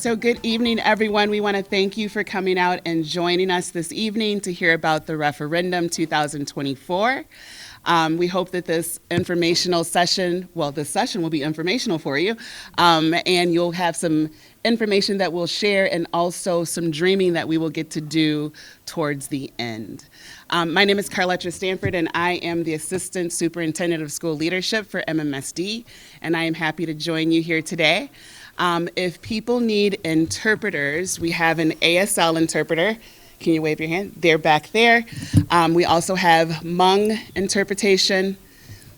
So good evening, everyone. We want to thank you for coming out and joining us this evening to hear about the referendum 2024. We hope that this informational session, well, this session will be informational for you, and you'll have some information that we'll share and also some dreaming that we will get to do towards the end. My name is Carletta Stanford, and I am the Assistant Superintendent of School Leadership for MMSD, and I am happy to join you here today. If people need interpreters, we have an ASL interpreter. Can you wave your hand? They're back there. We also have Hmong interpretation.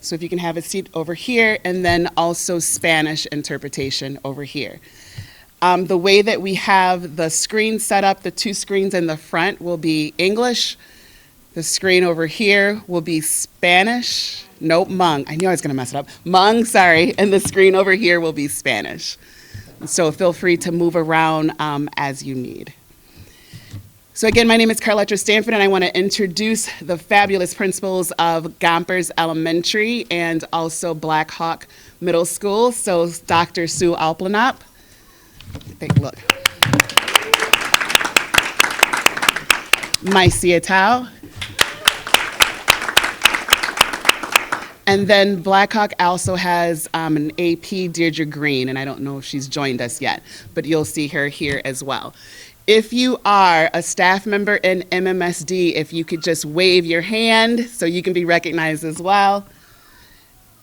So if you can have a seat over here, and then also Spanish interpretation over here. The way that we have the screen set up, the two screens in the front will be English. The screen over here will be Spanish. Nope, Hmong. I knew I was going to mess it up. Hmong, sorry. And the screen over here will be Spanish. So feel free to move around as you need. So again, my name is Carletta Stanford, and I want to introduce the fabulous principals of Gompers Elementary and also Black Hawk Middle School. So Dr. Sue Alplenop. Take a look. Mycia Tao. And then Blackhawk also has an AP, Deirdre Green, and I don't know if she's joined us yet, but you'll see her here as well. If you are a staff member in MMSD, if you could just wave your hand so you can be recognized as well.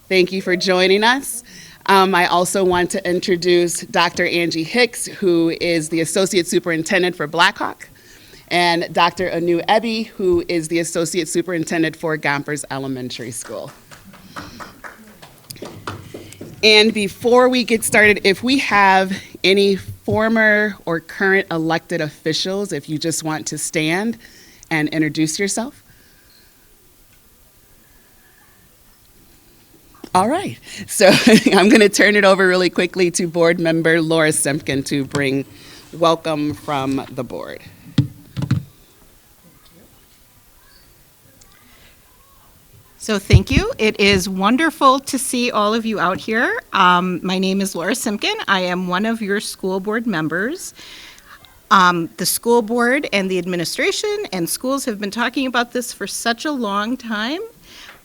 Thank you for joining us. I also want to introduce Dr. Angie Hicks, who is the Associate Superintendent for Blackhawk, and Dr. Anu Ebi, who is the Associate Superintendent for Gompers Elementary School. And before we get started, if we have any former or current elected officials, if you just want to stand and introduce yourself. All right, so I'm going to turn it over really quickly to board member Laura Simpkin to bring welcome from the board. So thank you. It is wonderful to see all of you out here. My name is Laura Simpkin. I am one of your school board members. The school board and the administration and schools have been talking about this for such a long time,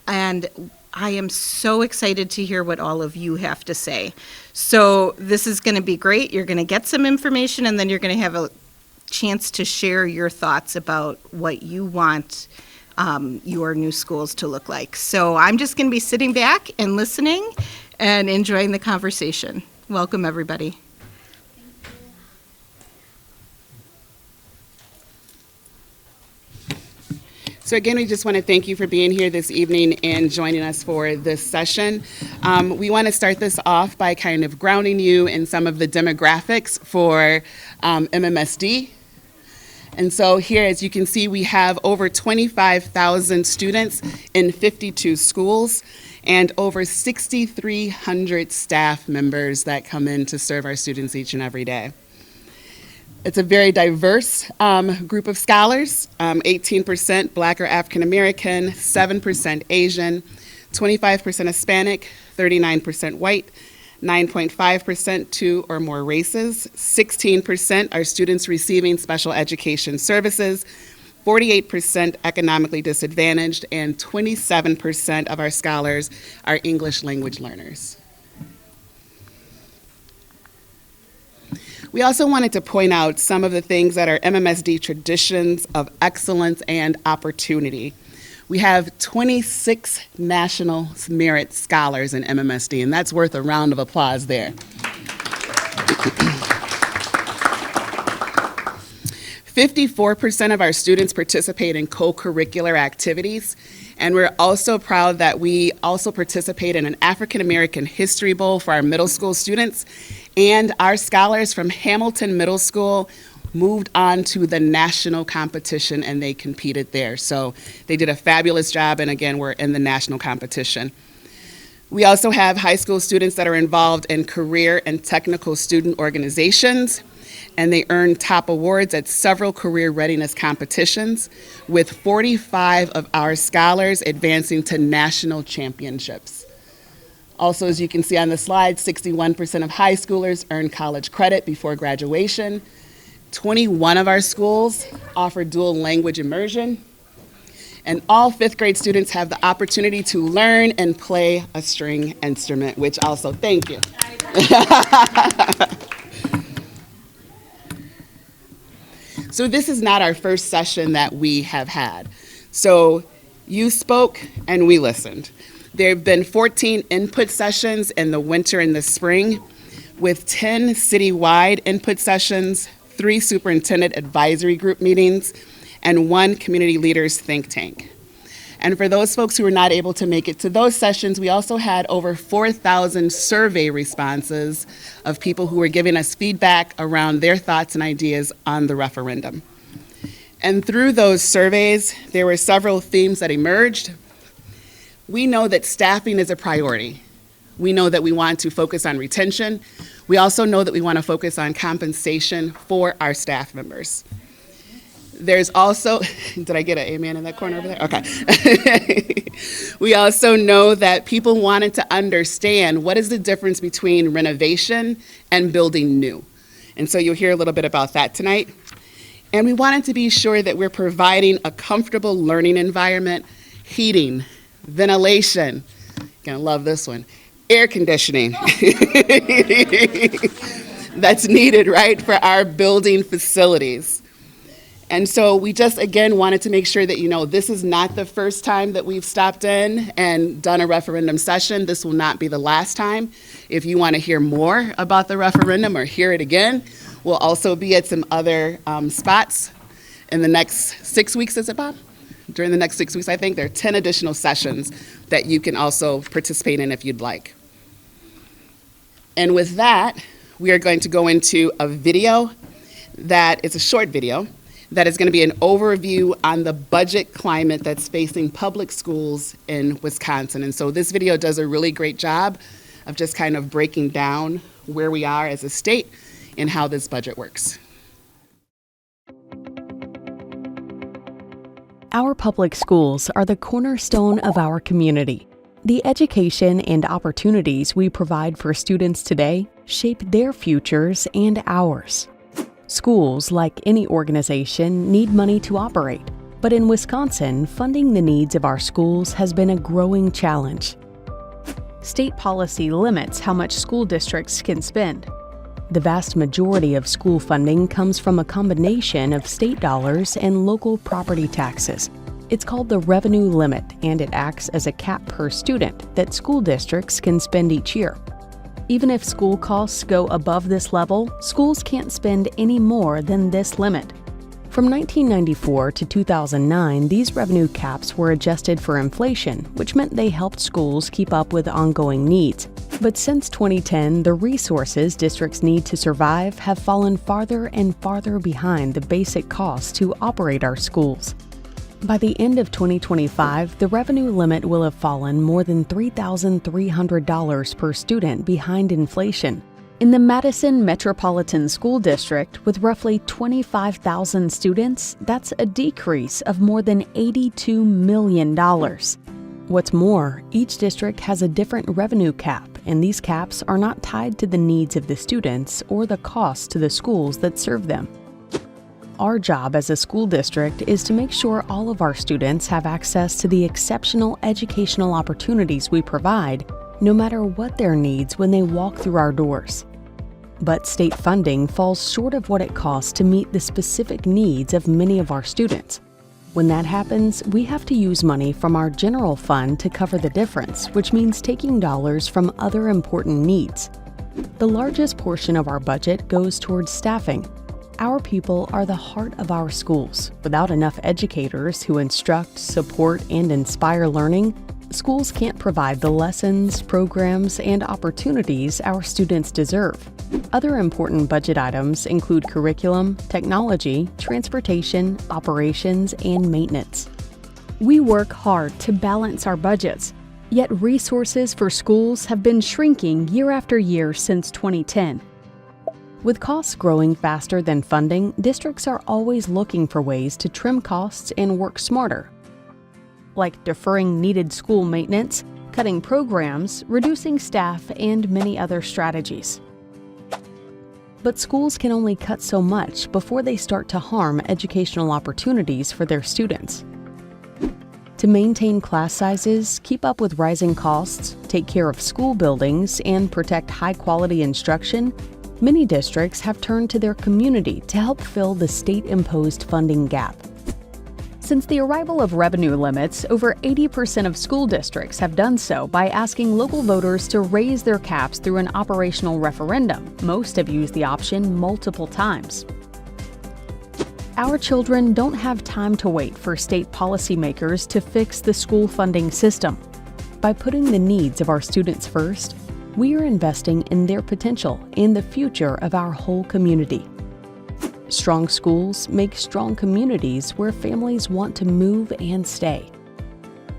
and I am so excited to hear what all of you have to say. So this is going to be great. You're going to get some information, and then you're going to have a chance to share your thoughts about what you want your new schools to look like. So I'm just going to be sitting back and listening and enjoying the conversation. Welcome, everybody. So again, we just want to thank you for being here this evening and joining us for this session. We want to start this off by kind of grounding you in some of the demographics for MMSD. And so here, as you can see, we have over 25,000 students in 52 schools and over 6,300 staff members that come in to serve our students each and every day. It's a very diverse group of scholars, 18% Black or African American, 7% Asian, 25% Hispanic, 39% white, 9.5% two or more races, 16% are students receiving special education services, 48% economically disadvantaged, and 27% of our scholars are English language learners. We also wanted to point out some of the things that are MMSD traditions of excellence and opportunity. We have 26 National Merit Scholars in MMSD, and that's worth a round of applause there. 54% of our students participate in co-curricular activities, and we're also proud that we also participate in an African American History Bowl for our middle school students, and our scholars from Hamilton Middle School moved on to the national competition and they competed there. So they did a fabulous job, and again, we're in the national competition. We also have high school students that are involved in career and technical student organizations, and they earned top awards at several career readiness competitions, with 45 of our scholars advancing to national championships. Also, as you can see on the slide, 61% of high schoolers earn college credit before graduation. 21 of our schools offer dual language immersion. And all fifth grade students have the opportunity to learn and play a string instrument, which also, thank you. So this is not our first session that we have had. So you spoke and we listened. There have been 14 input sessions in the winter and the spring, with 10 citywide input sessions, 3 superintendent advisory group meetings, and 1 community leaders think tank. And for those folks who were not able to make it to those sessions, we also had over 4,000 survey responses of people who were giving us feedback around their thoughts and ideas on the referendum. And through those surveys, there were several themes that emerged. We know that staffing is a priority. We know that we want to focus on retention. We also know that we want to focus on compensation for our staff members. There's also, did I get an amen in that corner over there? Okay. We also know that people wanted to understand what is the difference between renovation and building new. And so you'll hear a little bit about that tonight. And we wanted to be sure that we're providing a comfortable learning environment, heating, ventilation, you're gonna love this one, air conditioning. That's needed, right, for our building facilities. And so we just, again, wanted to make sure that you know this is not the first time that we've stopped in and done a referendum session. This will not be the last time. If you want to hear more about the referendum or hear it again, we'll also be at some other spots in the next 6 weeks, is it, Bob? During the next 6 weeks, I think there are 10 additional sessions that you can also participate in if you'd like. And with that, we are going to go into a video that is a short video that is going to be an overview on the budget climate that's facing public schools in Wisconsin. And so this video does a really great job of just kind of breaking down where we are as a state and how this budget works. Our public schools are the cornerstone of our community. The education and opportunities we provide for students today shape their futures and ours. Schools, like any organization, need money to operate. But in Wisconsin, funding the needs of our schools has been a growing challenge. State policy limits how much school districts can spend. The vast majority of school funding comes from a combination of state dollars and local property taxes. It's called the revenue limit, and it acts as a cap per student that school districts can spend each year. Even if school costs go above this level, schools can't spend any more than this limit. From 1994 to 2009, these revenue caps were adjusted for inflation, which meant they helped schools keep up with ongoing needs. But since 2010, the resources districts need to survive have fallen farther and farther behind the basic costs to operate our schools. By the end of 2025, the revenue limit will have fallen more than $3,300 per student behind inflation. In the Madison Metropolitan School District, with roughly 25,000 students, that's a decrease of more than $82 million. What's more, each district has a different revenue cap, and these caps are not tied to the needs of the students or the costs to the schools that serve them. Our job as a school district is to make sure all of our students have access to the exceptional educational opportunities we provide, no matter what their needs when they walk through our doors. But state funding falls short of what it costs to meet the specific needs of many of our students. When that happens, we have to use money from our general fund to cover the difference, which means taking dollars from other important needs. The largest portion of our budget goes towards staffing. Our people are the heart of our schools. Without enough educators who instruct, support, and inspire learning, schools can't provide the lessons, programs, and opportunities our students deserve. Other important budget items include curriculum, technology, transportation, operations, and maintenance. We work hard to balance our budgets, yet resources for schools have been shrinking year after year since 2010. With costs growing faster than funding, districts are always looking for ways to trim costs and work smarter, like deferring needed school maintenance, cutting programs, reducing staff, and many other strategies. But schools can only cut so much before they start to harm educational opportunities for their students. To maintain class sizes, keep up with rising costs, take care of school buildings, and protect high-quality instruction, many districts have turned to their community to help fill the state-imposed funding gap. Since the arrival of revenue limits, over 80% of school districts have done so by asking local voters to raise their caps through an operational referendum. Most have used the option multiple times. Our children don't have time to wait for state policymakers to fix the school funding system. By putting the needs of our students first, we are investing in their potential and the future of our whole community. Strong schools make strong communities where families want to move and stay.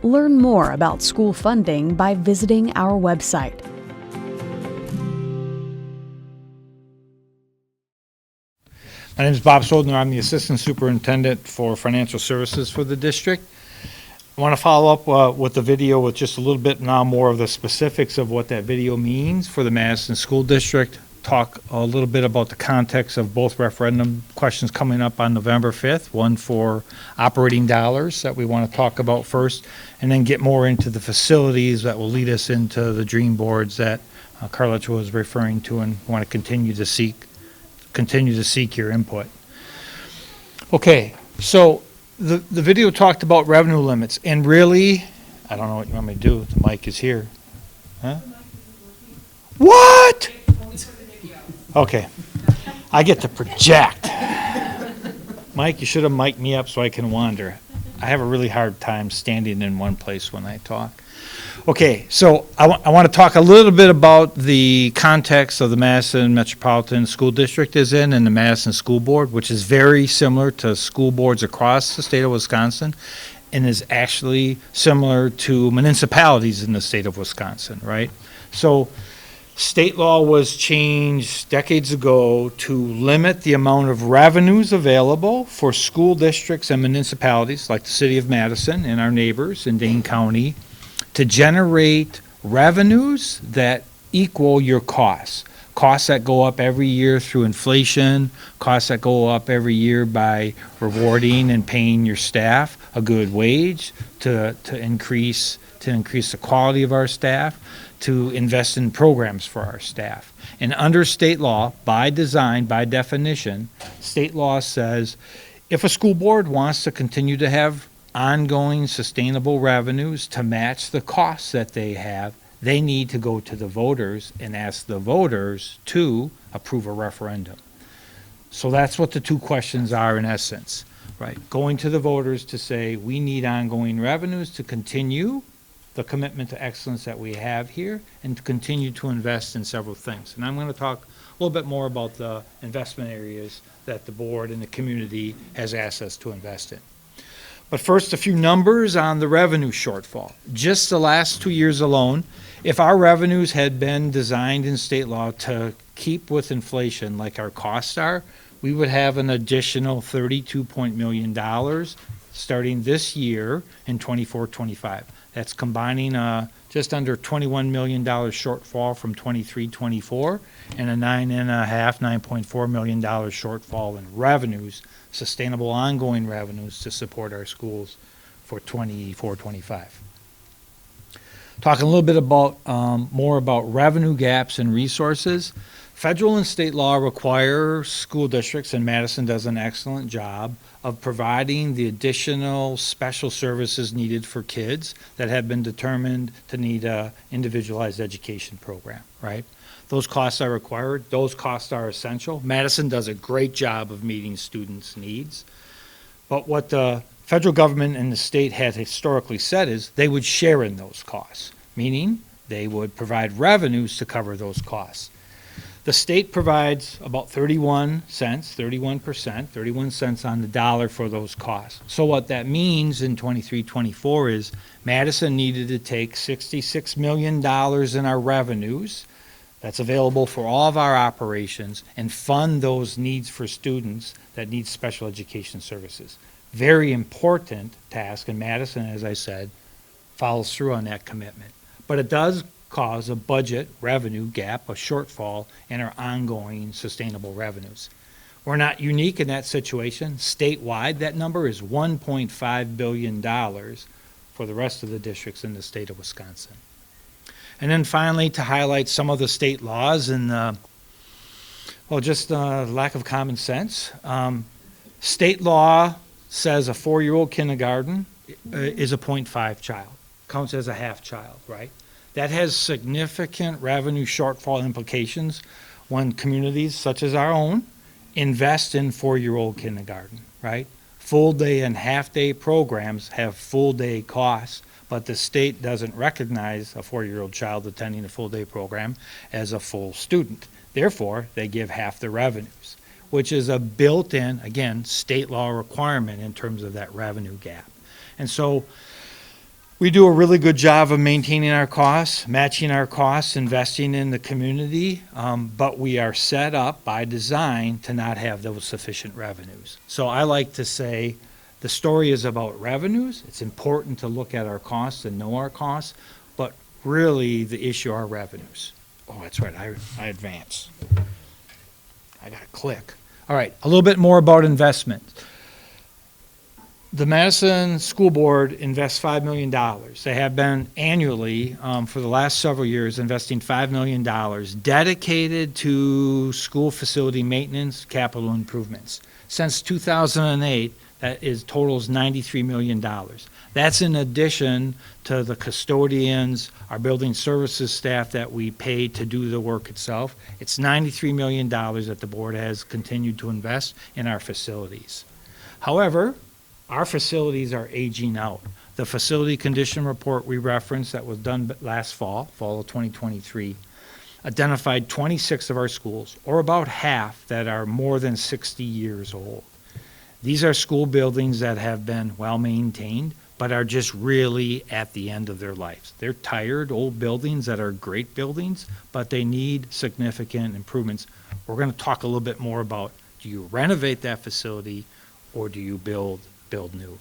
Learn more about school funding by visiting our website. My name is Bob Soldner. I'm the Assistant Superintendent for Financial Services for the district. I want to follow up with the video with just a little bit now more of the specifics of what that video means for the Madison School District. Talk a little bit about the context of both referendum questions coming up on November 5th, one for operating dollars that we want to talk about first, and then get more into the facilities that will lead us into the dream boards that Carlich was referring to and want to continue to seek your input. Okay, so the video talked about revenue limits, and really, I don't know what you want me to do. The mic is here. Huh? What? Okay, I get to project. Mike, you should have mic'd me up so I can wander. I have a really hard time standing in one place when I talk. Okay, so I want to talk a little bit about the context of the Madison Metropolitan School District is in and the Madison School Board, which is very similar to school boards across the state of Wisconsin and is actually similar to municipalities in the state of Wisconsin, right? So state law was changed decades ago to limit the amount of revenues available for school districts and municipalities like the city of Madison and our neighbors in Dane County to generate revenues that equal your costs. Costs that go up every year through inflation, costs that go up every year by rewarding and paying your staff a good wage to increase the quality of our staff, to invest in programs for our staff. And under state law, by design, by definition, state law says if a school board wants to continue to have ongoing sustainable revenues to match the costs that they have, they need to go to the voters and ask the voters to approve a referendum. So that's what the two questions are in essence, right? Going to the voters to say we need ongoing revenues to continue the commitment to excellence that we have here and to continue to invest in several things. And I'm going to talk a little bit more about the investment areas that the board and the community has asked us to invest in. But first, a few numbers on the revenue shortfall. Just the last 2 years alone, if our revenues had been designed in state law to keep with inflation like our costs are, we would have an additional $32 million starting this year in 24-25. That's combining just under $21 million shortfall from 23-24 and a $9.4 million shortfall in revenues, sustainable ongoing revenues to support our schools for 24-25. Talking a little bit about more about revenue gaps and resources. Federal and state law require school districts, and Madison does an excellent job of providing the additional special services needed for kids that have been determined to need a individualized education program, right? Those costs are required. Those costs are essential. Madison does a great job of meeting students' needs. But what the federal government and the state had historically said is they would share in those costs, meaning they would provide revenues to cover those costs. The state provides about 31 cents on the dollar for those costs. So what that means in 23-24 is Madison needed to take $66 million in our revenues that's available for all of our operations and fund those needs for students that need special education services. Very important task, and Madison, as I said, follows through on that commitment. But it does cause a budget revenue gap, a shortfall in our ongoing sustainable revenues. We're not unique in that situation. Statewide, that number is $1.5 billion for the rest of the districts in the state of Wisconsin. And then finally, to highlight some of the state laws and, just lack of common sense. State law says a 4-year-old kindergarten is a 0.5 child, counts as a half child, right? That has significant revenue shortfall implications when communities such as our own invest in 4-year-old kindergarten, right? Full day and half day programs have full day costs, but the state doesn't recognize a 4-year-old child attending a full day program as a full student. Therefore, they give half the revenues, which is a built-in, again, state law requirement in terms of that revenue gap. And so we do a really good job of maintaining our costs, matching our costs, investing in the community, but we are set up by design to not have those sufficient revenues. So I like to say the story is about revenues. It's important to look at our costs and know our costs, but really the issue are revenues. Oh, that's right, I advance. I got to click. All right, a little bit more about investment. The Madison School Board invests $5 million. They have been annually, for the last several years, investing $5 million dedicated to school facility maintenance, capital improvements. Since 2008, that totals $93 million. That's in addition to the custodians, our building services staff that we pay to do the work itself. It's $93 million that the board has continued to invest in our facilities. However, our facilities are aging out. The facility condition report we referenced that was done last fall of 2023, identified 26 of our schools, or about half, that are more than 60 years old. These are school buildings that have been well maintained, but are just really at the end of their lives. They're tired, old buildings that are great buildings, but they need significant improvements. We're going to talk a little bit more about, do you renovate that facility or do you build new?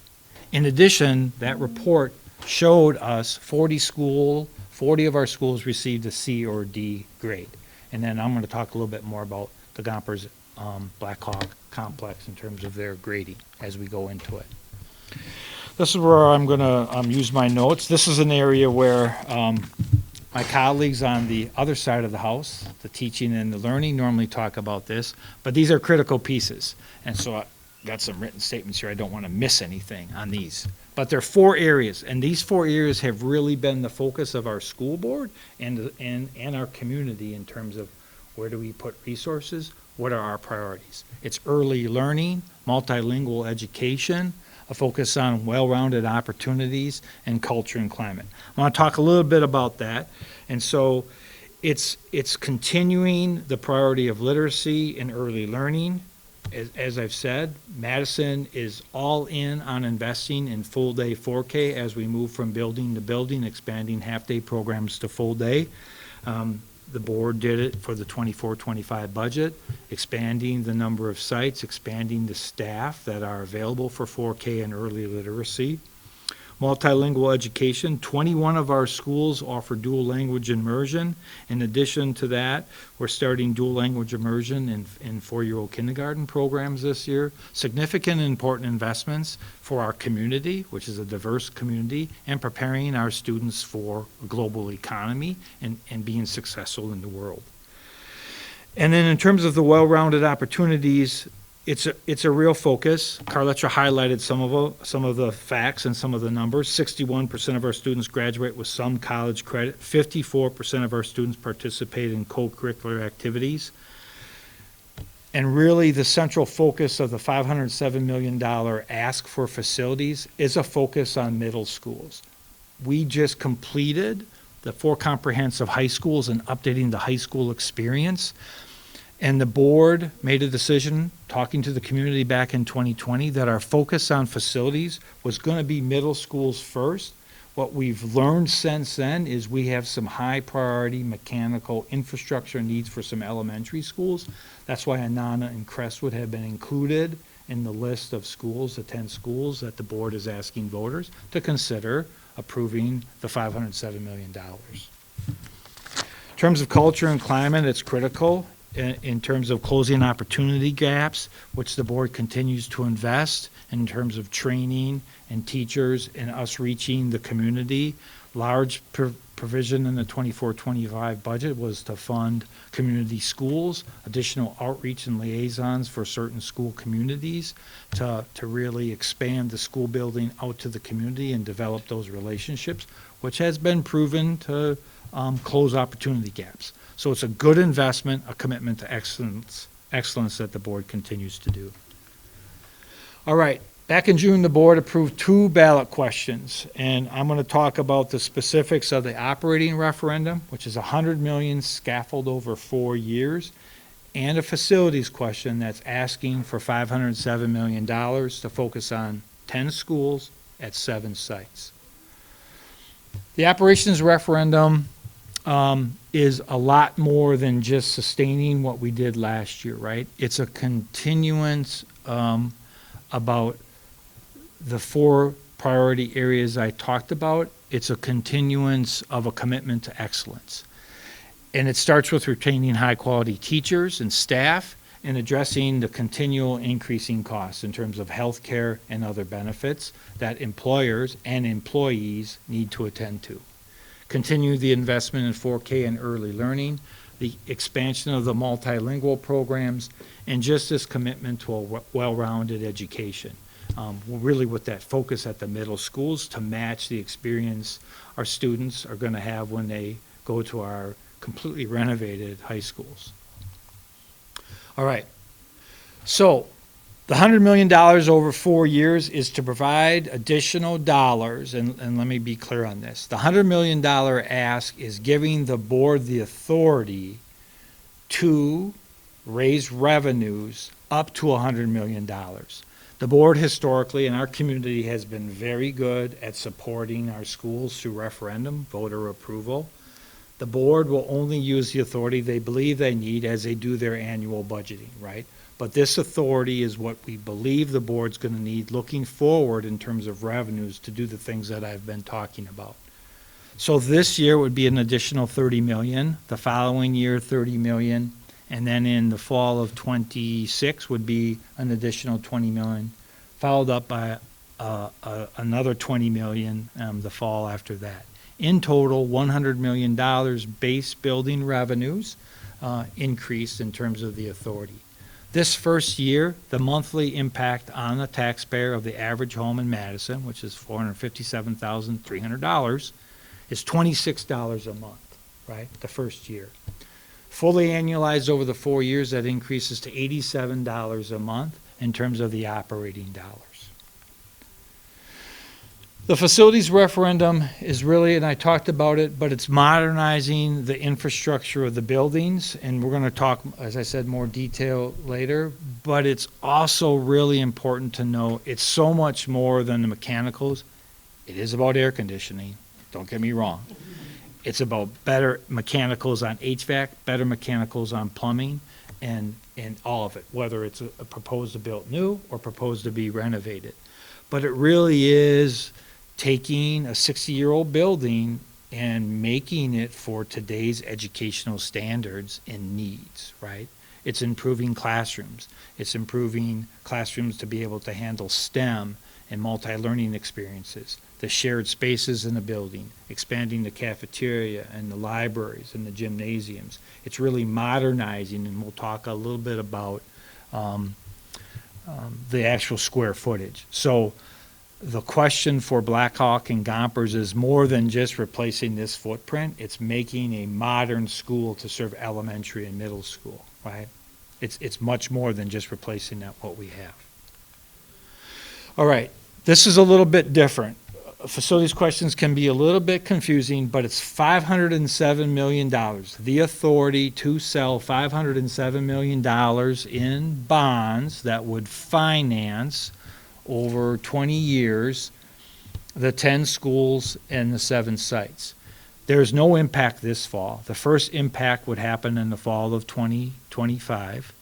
In addition, that report showed us 40 of our schools received a C or D grade. And then I'm going to talk a little bit more about the Gompers Black Hawk complex in terms of their grading as we go into it. This is where I'm going to use my notes. This is an area where my colleagues on the other side of the house, the teaching and the learning, normally talk about this, but these are critical pieces. And so I got some written statements here. I don't want to miss anything on these. But there are 4 areas, and these 4 areas have really been the focus of our school board and our community in terms of where do we put resources, what are our priorities. It's early learning, multilingual education, a focus on well-rounded opportunities, and culture and climate. I want to talk a little bit about that. And so it's continuing the priority of literacy and early learning. As I've said, Madison is all in on investing in full day 4K as we move from building to building, expanding half-day programs to full day. The board did it for the 24-25 budget, expanding the number of sites, expanding the staff that are available for 4K and early literacy. Multilingual education, 21 of our schools offer dual language immersion. In addition to that, we're starting dual language immersion in 4-year-old kindergarten programs this year. Significant and important investments for our community, which is a diverse community, and preparing our students for a global economy and being successful in the world. And then in terms of the well-rounded opportunities, it's a real focus. Carletra highlighted some of the facts and some of the numbers. 61% of our students graduate with some college credit. 54% of our students participate in co-curricular activities. And really the central focus of the $507 million ask for facilities is a focus on middle schools. We just completed the 4 comprehensive high schools and updating the high school experience. And the board made a decision, talking to the community back in 2020, that our focus on facilities was going to be middle schools first. What we've learned since then is we have some high priority mechanical infrastructure needs for some elementary schools. That's why Anana and Crestwood have been included in the list of schools, the 10 schools that the board is asking voters to consider approving the $507 million. In terms of culture and climate, it's critical in terms of closing opportunity gaps, which the board continues to invest in terms of training and teachers and us reaching the community. Large provision in the 24-25 budget was to fund community schools, additional outreach and liaisons for certain school communities to really expand the school building out to the community and develop those relationships, which has been proven to close opportunity gaps. So it's a good investment, a commitment to excellence that the board continues to do. All right. Back in June, the board approved 2 ballot questions, and I'm going to talk about the specifics of the operating referendum, which is $100 million scaffold over 4 years, and a facilities question that's asking for $507 million to focus on 10 schools at 7 sites. The operations referendum is a lot more than just sustaining what we did last year, right? It's a continuance about the 4 priority areas I talked about. It's a continuance of a commitment to excellence. And it starts with retaining high-quality teachers and staff and addressing the continual increasing costs in terms of health care and other benefits that employers and employees need to attend to. Continue the investment in 4K and early learning, the expansion of the multilingual programs, and just this commitment to a well-rounded education. Really with that focus at the middle schools to match the experience our students are going to have when they go to our completely renovated high schools. All right. So the $100 million over 4 years is to provide additional dollars, and let me be clear on this. The $100 million ask is giving the board the authority to raise revenues up to $100 million. The board historically in our community has been very good at supporting our schools through referendum, voter approval. The board will only use the authority they believe they need as they do their annual budgeting, right? But this authority is what we believe the board's going to need looking forward in terms of revenues to do the things that I've been talking about. So this year would be an additional $30 million, the following year $30 million, and then in the fall of 26 would be an additional $20 million, followed up by another $20 million the fall after that. In total, $100 million base building revenues increased in terms of the authority. This first year, the monthly impact on the taxpayer of the average home in Madison, which is $457,300, is $26 a month, right, the first year. Fully annualized over the 4 years, that increases to $87 a month in terms of the operating dollars. The facilities referendum is really, and I talked about it, but it's modernizing the infrastructure of the buildings, and we're going to talk, as I said, more detail later, but it's also really important to know it's so much more than the mechanicals. It is about air conditioning, don't get me wrong. It's about better mechanicals on HVAC, better mechanicals on plumbing, and all of it, whether it's a proposed to build new or proposed to be renovated. But it really is taking a 60-year-old building and making it for today's educational standards and needs, right? It's improving classrooms. It's improving classrooms to be able to handle STEM and multi-learning experiences, the shared spaces in the building, expanding the cafeteria and the libraries and the gymnasiums. It's really modernizing, and we'll talk a little bit about the actual square footage. So the question for Blackhawk and Gompers is more than just replacing this footprint. It's making a modern school to serve elementary and middle school, right? It's much more than just replacing what we have. All right, this is a little bit different. Facilities questions can be a little bit confusing, but it's $507 million. The authority to sell $507 million in bonds that would finance over 20 years the 10 schools and the 7 sites. There's no impact this fall. The first impact would happen in the fall of 2025.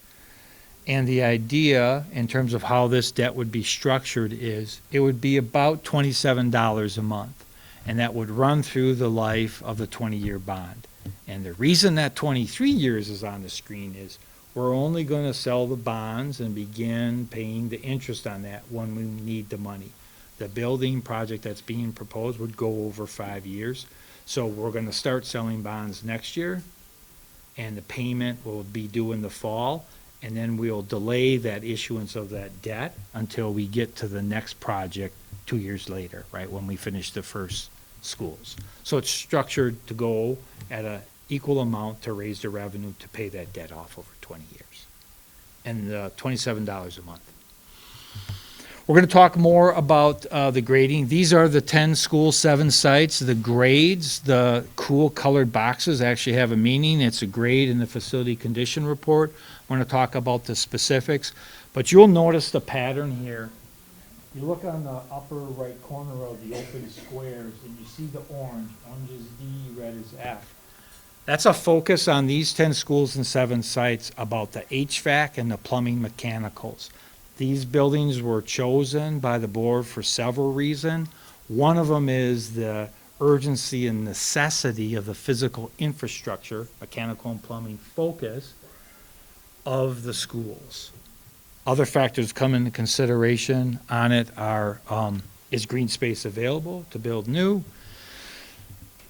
And the idea in terms of how this debt would be structured is it would be about $27 a month. and that would run through the life of the 20-year bond. And the reason that 23 years is on the screen is we're only going to sell the bonds and begin paying the interest on that when we need the money. The building project that's being proposed would go over 5 years. So we're going to start selling bonds next year, and the payment will be due in the fall, and then we'll delay that issuance of that debt until we get to the next project 2 years later, right, when we finish the first schools. So it's structured to go at an equal amount to raise the revenue to pay that debt off over 20 years. And $27 a month. We're going to talk more about the grading. These are the 10 schools, 7 sites. The grades, the cool colored boxes actually have a meaning. It's a grade in the facility condition report. We're going to talk about the specifics. But you'll notice the pattern here. You look on the upper right corner of the open squares and you see the orange. Orange is D, red is F. That's a focus on these 10 schools and 7 sites about the HVAC and the plumbing mechanicals. These buildings were chosen by the board for several reasons. One of them is the urgency and necessity of the physical infrastructure, mechanical and plumbing focus of the schools. Other factors come into consideration on it are, is green space available to build new?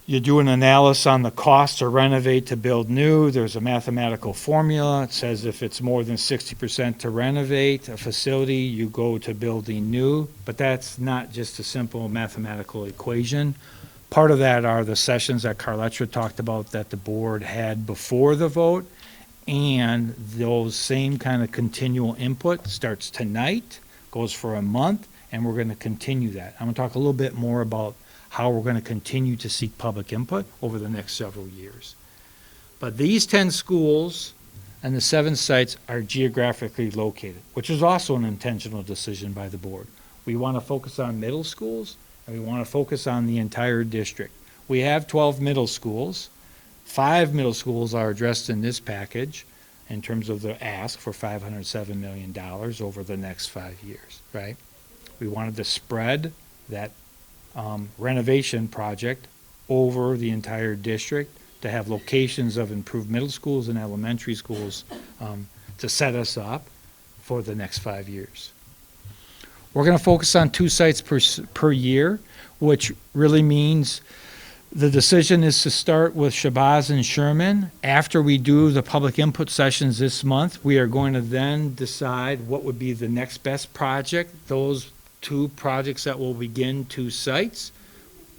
You do an analysis on the cost to renovate to build new. There's a mathematical formula. It says if it's more than 60% to renovate a facility, you go to building new. But that's not just a simple mathematical equation. Part of that are the sessions that Carletra talked about that the board had before the vote. And those same kind of continual input starts tonight, goes for a month, and we're going to continue that. I'm going to talk a little bit more about how we're going to continue to seek public input over the next several years. But these 10 schools and the 7 sites are geographically located, which is also an intentional decision by the board. We want to focus on middle schools, and we want to focus on the entire district. We have 12 middle schools. 5 middle schools are addressed in this package in terms of the ask for $507 million over the next 5 years, right? We wanted to spread that renovation project over the entire district to have locations of improved middle schools and elementary schools to set us up for the next 5 years. We're going to focus on 2 sites per year, which really means the decision is to start with Shabazz and Sherman. After we do the public input sessions this month, we are going to then decide what would be the next best project. Those 2 projects that will begin 2 sites.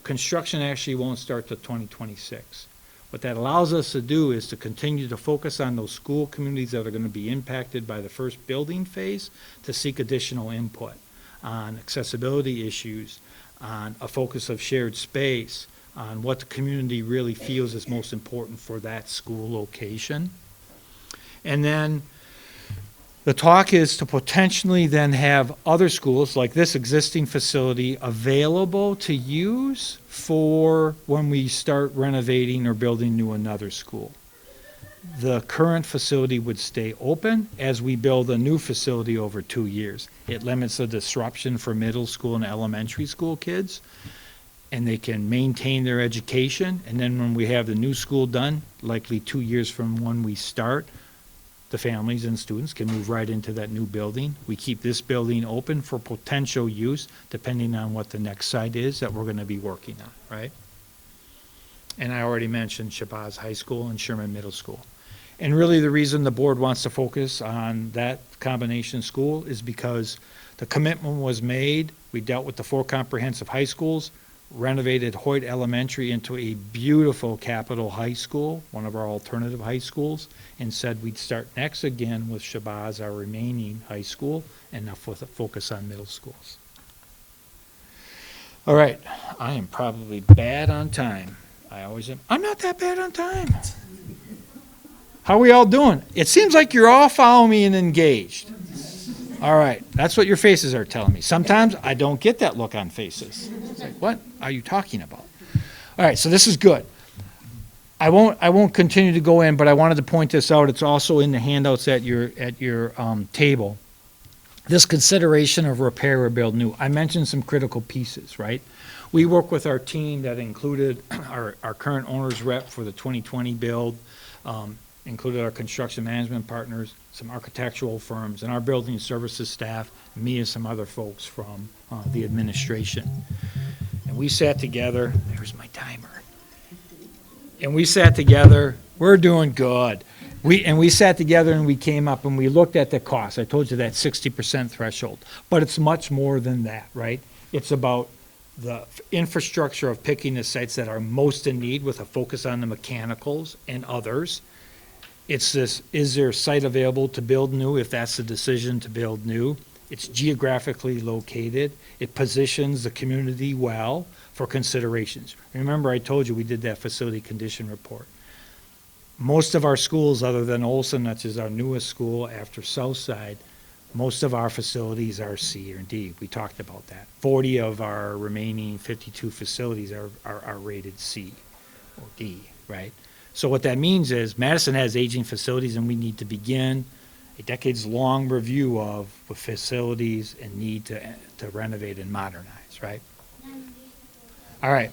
Construction actually won't start till 2026. What that allows us to do is to continue to focus on those school communities that are going to be impacted by the first building phase to seek additional input on accessibility issues, on a focus of shared space, on what the community really feels is most important for that school location. And then the talk is to potentially then have other schools like this existing facility available to use for when we start renovating or building new another school. The current facility would stay open as we build a new facility over 2 years. It limits the disruption for middle school and elementary school kids, and they can maintain their education. And then when we have the new school done, likely 2 years from when we start, the families and students can move right into that new building. We keep this building open for potential use depending on what the next site is that we're going to be working on, right? And I already mentioned Shabazz High School and Sherman Middle School. And really the reason the board wants to focus on that combination school is because the commitment was made. We dealt with the 4 comprehensive high schools, renovated Hoyt Elementary into a beautiful Capitol High School, one of our alternative high schools, and said we'd start next again with Shabazz, our remaining high school, and now focus on middle schools. All right, I am probably bad on time. I always am. I'm not that bad on time. How are we all doing? It seems like you're all following me and engaged. All right, that's what your faces are telling me. Sometimes I don't get that look on faces. It's like, what are you talking about? All right, so this is good. I won't continue to go in, but I wanted to point this out. It's also in the handouts at your table. This consideration of repair or build new. I mentioned some critical pieces, right? We work with our team that included our current owner's rep for the 2020 build, included our construction management partners, some architectural firms, and our building services staff, me and some other folks from the administration. And we sat together, there's my timer. And we sat together, we're doing good. We sat together and we came up and we looked at the cost. I told you that 60% threshold, but it's much more than that, right? It's about the infrastructure of picking the sites that are most in need with a focus on the mechanicals and others. It's this, is there a site available to build new if that's the decision to build new? It's geographically located. It positions the community well for considerations. Remember, I told you we did that facility condition report. Most of our schools, other than Olson, which is our newest school after Southside, most of our facilities are C or D. We talked about that. 40 of our remaining 52 facilities are rated C or D, right? So what that means is Madison has aging facilities and we need to begin a decades-long review of the facilities and need to renovate and modernize, right? All right.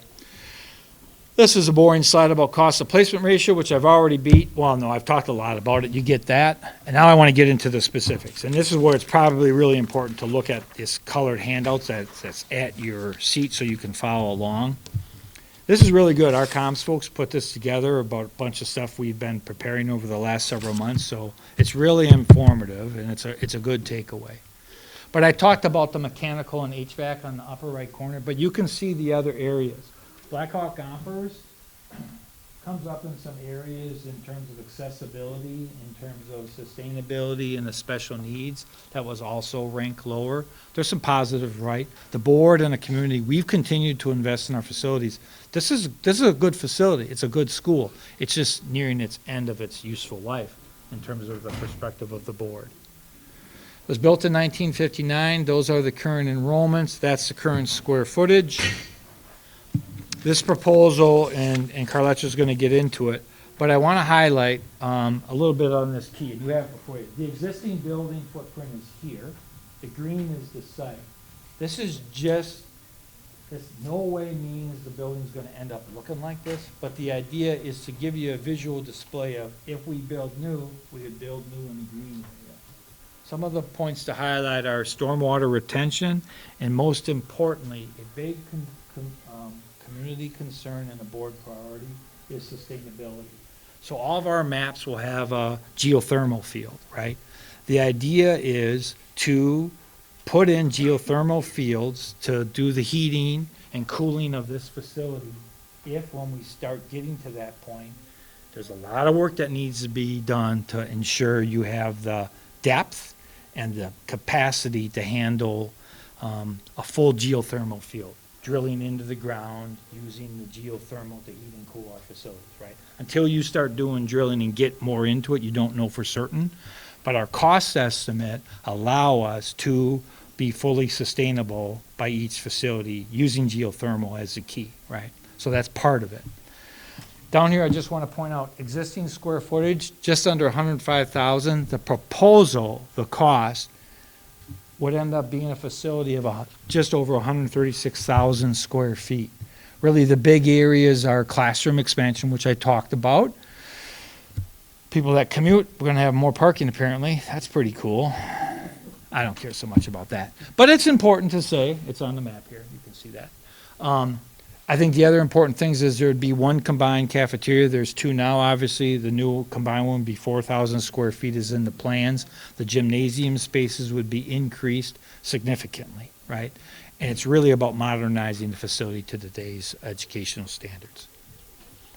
This is a boring slide about cost of placement ratio, which I've already beat. Well, no, I've talked a lot about it. You get that. And now I want to get into the specifics. And this is where it's probably really important to look at this colored handouts that's at your seat so you can follow along. This is really good. Our comms folks put this together about a bunch of stuff we've been preparing over the last several months. So it's really informative and it's a good takeaway. But I talked about the mechanical and HVAC on the upper right corner, but you can see the other areas. Blackhawk Gompers comes up in some areas in terms of accessibility, in terms of sustainability and the special needs. That was also ranked lower. There's some positive, right? The board and the community, we've continued to invest in our facilities. This is a good facility. It's a good school. It's just nearing its end of its useful life in terms of the perspective of the board. It was built in 1959. Those are the current enrollments. That's the current square footage. This proposal, and Carletta's going to get into it, but I want to highlight a little bit on this key. You have it before you. The existing building footprint is here. The green is the site. This no way means the building's going to end up looking like this, but the idea is to give you a visual display of if we build new, we would build new in the green area. Some of the points to highlight are stormwater retention, and most importantly, a big community concern and a board priority is sustainability. So all of our maps will have a geothermal field, right? The idea is to put in geothermal fields to do the heating and cooling of this facility. If when we start getting to that point, there's a lot of work that needs to be done to ensure you have the depth and the capacity to handle a full geothermal field. Drilling into the ground, using the geothermal to heat and cool our facilities, right? Until you start doing drilling and get more into it, you don't know for certain. But our cost estimate allow us to be fully sustainable by each facility using geothermal as the key, right? So that's part of it. Down here, I just want to point out existing square footage, just under 105,000. The proposal, the cost, would end up being a facility of just over 136,000 square feet. Really, the big areas are classroom expansion, which I talked about. People that commute, we're going to have more parking apparently. That's pretty cool. I don't care so much about that. But it's important to say, it's on the map here, you can see that. I think the other important things is there would be one combined cafeteria. There's two now, obviously. The new combined one would be 4,000 square feet is in the plans. The gymnasium spaces would be increased significantly, right? And it's really about modernizing the facility to today's educational standards.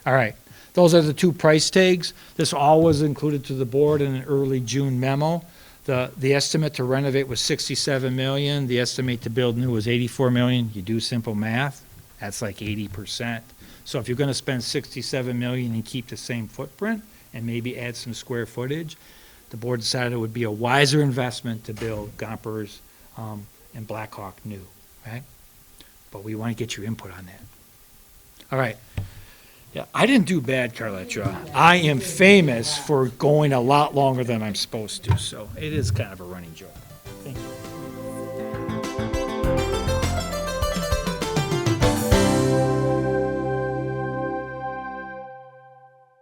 All right, those are the two price tags. This all was included to the board in an early June memo. The estimate to renovate was $67 million. The estimate to build new was $84 million. You do simple math. That's like 80%. So if you're going to spend $67 million and keep the same footprint and maybe add some square footage, the board decided it would be a wiser investment to build Gompers and Blackhawk new, right? But we want to get your input on that. All right. Yeah, I didn't do bad, Carletta. I am famous for going a lot longer than I'm supposed to, so it is kind of a running joke. Thank you.